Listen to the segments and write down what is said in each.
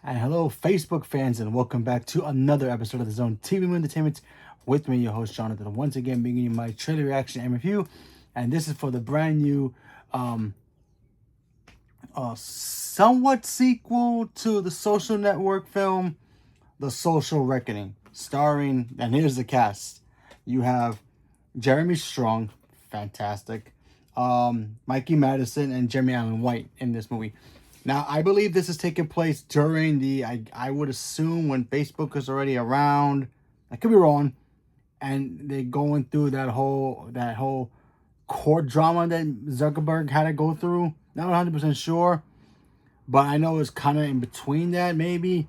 And hello, Facebook fans, and welcome back to another episode of the Zone TV Movie Entertainment with me, your host Jonathan. Once again, bringing you my trailer reaction and review, and this is for the brand new, somewhat sequel to the Social Network film, The Social Reckoning, starring. And here's the cast: you have Jeremy Strong, fantastic, Mikey Madison, and Jeremy Allen White in this movie. Now, I believe this is taking place during I would assume when Facebook is already around. I could be wrong. And they're going through that whole court drama that Zuckerberg had to go through. Not 100% sure, but I know it's kind of in between that maybe.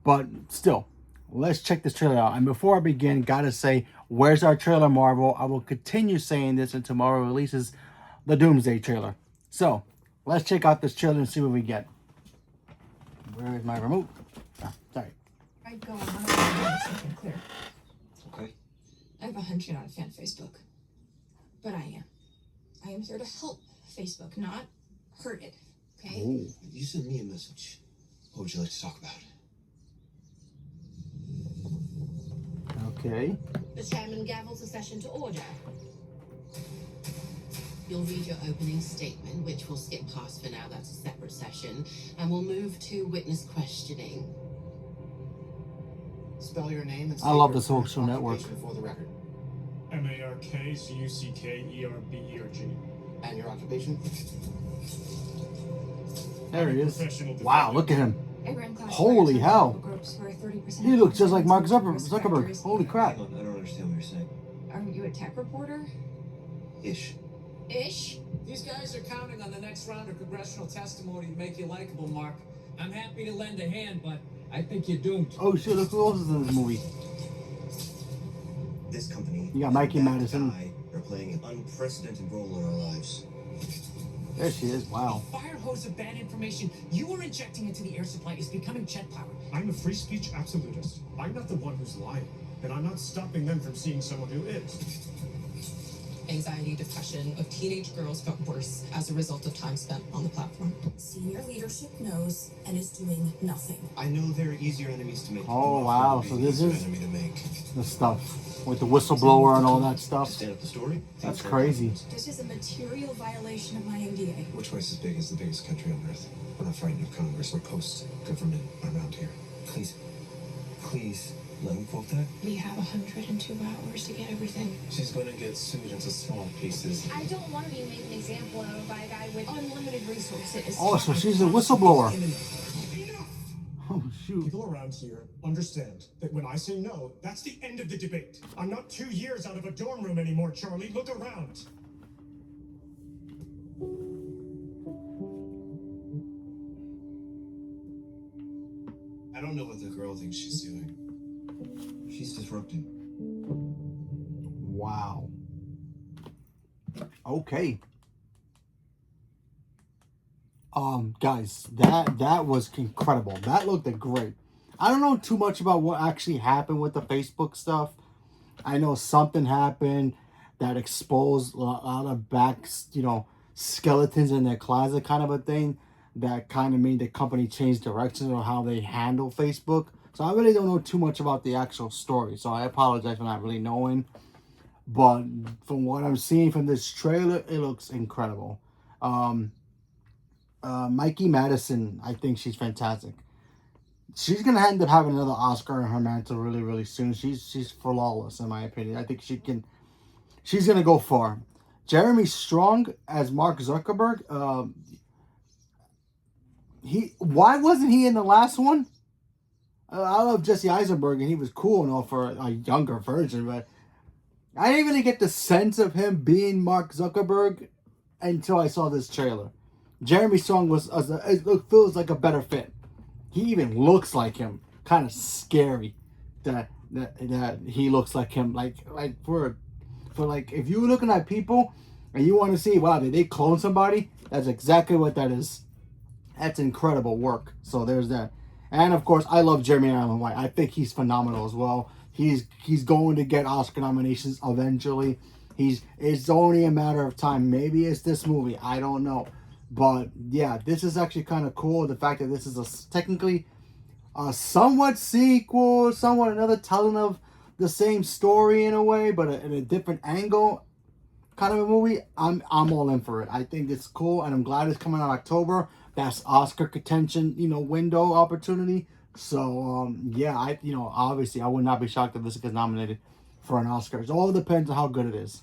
But still, let's check this trailer out. And before I begin, gotta say, where's our trailer, Marvel? I will continue saying this until tomorrow releases the Doomsday trailer. So, let's check out this trailer and see what we get. Where is my remote? Ah, sorry. Right, go on. I'm gonna make something clear. Okay. I have a hunch you're not a fan of Facebook. But I am. I am here to help Facebook, not hurt it. Okay? Ooh. You sent me a message. What would you like to talk about? Okay. The chairman gavels the session to order. You'll read your opening statement, which we'll skip past for now. That's a separate session. And we'll move to witness questioning. Spell your name and I love your the Social Network. occupation for the record. MARKZUCKERBERG. And your occupation? There he is. Wow, look at him. I ran class Holy fires hell. on groups where 30% He looks just like Mark of risk Zuckerberg. factors. Holy crap. I don't understand what you're saying. Aren't you a tech reporter? Ish. Ish? These guys are counting on the next round of congressional testimony to make you likable, Mark. I'm happy to lend a hand, but I think you're doomed. Oh shit, look who else is in this movie. This company. You got Mikey and that Madison. guy are playing an unprecedented role in our lives. There she is, wow. A fire hose of bad information you are injecting into the air supply is becoming jet power. I'm a free speech absolutist. I'm not the one who's lying, and I'm not stopping them from seeing someone who is. Anxiety, depression of teenage girls got worse as a result of time spent on the platform. Senior leadership knows and is doing nothing. I know there are easier enemies to make. Oh, than wow, often so would be this an is- enemy to make. The stuff with the whistleblower and all that stuff. Stand up the story. That's crazy. This is a material violation of my NDA. We're twice as big as the biggest country on earth. We're not frightened of Congress or post-government around here. Please, let me quote that. We have 102 hours to get everything. She's gonna get sued into small pieces. I don't want to be made an example of by a guy with Unlimited resources. Oh, so she's a whistleblower. Oh shoot. People around here understand that when I say no, that's the end of the debate. I'm not 2 years out of a dorm room anymore, Charlie. Look around. I don't know what the girl thinks she's doing. She's disrupting. Wow. Okay. Guys, that was incredible. That looked great. I don't know too much about what actually happened with the Facebook stuff. I know something happened that exposed a lot of skeletons in their closet kind of a thing that kind of made the company change directions on how they handle Facebook. So I really don't know too much about the actual story. So I apologize for not really knowing. But from what I'm seeing from this trailer, it looks incredible. Mikey Madison, I think she's fantastic. She's gonna end up having another Oscar in her mantle really, really soon. She's flawless in my opinion. I think she's gonna go far. Jeremy Strong as Mark Zuckerberg. Why wasn't he in the last one? I love Jesse Eisenberg and he was cool and all for a younger version, but I didn't really get the sense of him being Mark Zuckerberg until I saw this trailer. Jeremy Strong feels like a better fit. He even looks like him. Kind of scary that he looks like him. Like for if you're looking at people and you want to see, wow, did they clone somebody? That's exactly what that is. That's incredible work. So there's that. And of course, I love Jeremy Allen White. I think he's phenomenal as well. He's going to get Oscar nominations eventually. It's only a matter of time. Maybe it's this movie. I don't know. But yeah, this is actually kind of cool. The fact that this is technically a somewhat sequel, somewhat another telling of the same story in a way, but in a different angle kind of a movie, I'm all in for it. I think it's cool, and I'm glad it's coming out October. That's Oscar contention, window opportunity. So yeah, obviously I would not be shocked if this gets nominated for an Oscar. It all depends on how good it is.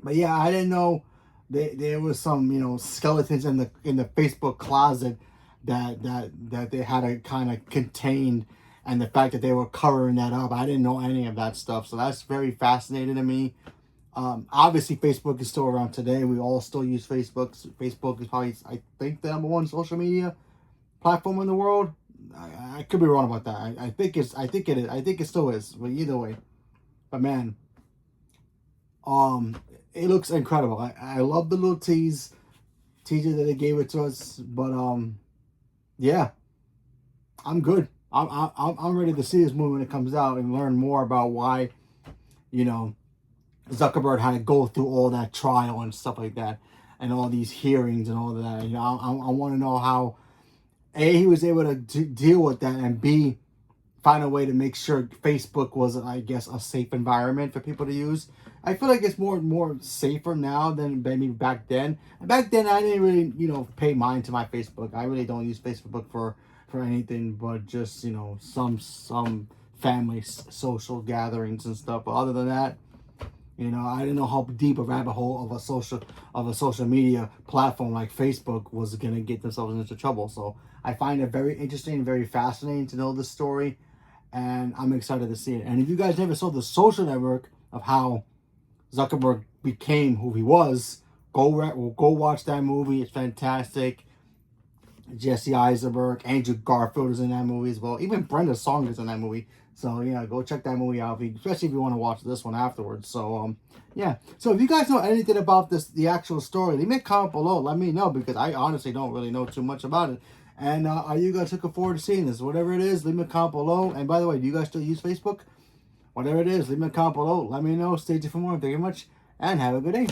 But yeah, I didn't know there was some skeletons in the Facebook closet that they had to kind of contain, and the fact that they were covering that up. I didn't know any of that stuff, so that's very fascinating to me. Obviously, Facebook is still around today. We all still use Facebook. Facebook is probably, I think, the #1 social media platform in the world. I could be wrong about that. I think it is. I think it still is. But either way, but man, it looks incredible. I love the little teaser that they gave it to us. But yeah, I'm good. I'm ready to see this movie when it comes out and learn more about why, Zuckerberg had to go through all that trial and stuff like that, and all these hearings and all that. I want to know how A, he was able to deal with that, and B, find a way to make sure Facebook was, I guess, a safe environment for people to use. I feel like it's more safer now than maybe back then. And back then, I didn't really, pay mind to my Facebook. I really don't use Facebook for anything but just, some family social gatherings and stuff. But other than that, I didn't know how deep a rabbit hole of a social media platform like Facebook was gonna get themselves into trouble. So I find it very interesting and very fascinating to know this story, and I'm excited to see it. And if you guys never saw The Social Network, of how Zuckerberg became who he was, go watch that movie. It's fantastic. Jesse Eisenberg, Andrew Garfield is in that movie as well. Even Brenda Song is in that movie. So yeah, go check that movie out, especially if you want to watch this one afterwards. So yeah. So if you guys know anything about the actual story, leave me a comment below. Let me know, because I honestly don't really know too much about it. And are you guys looking forward to seeing this? Whatever it is, leave me a comment below. And by the way, do you guys still use Facebook? Whatever it is, leave me a comment below. Let me know. Stay tuned for more. Thank you very much, and have a good day.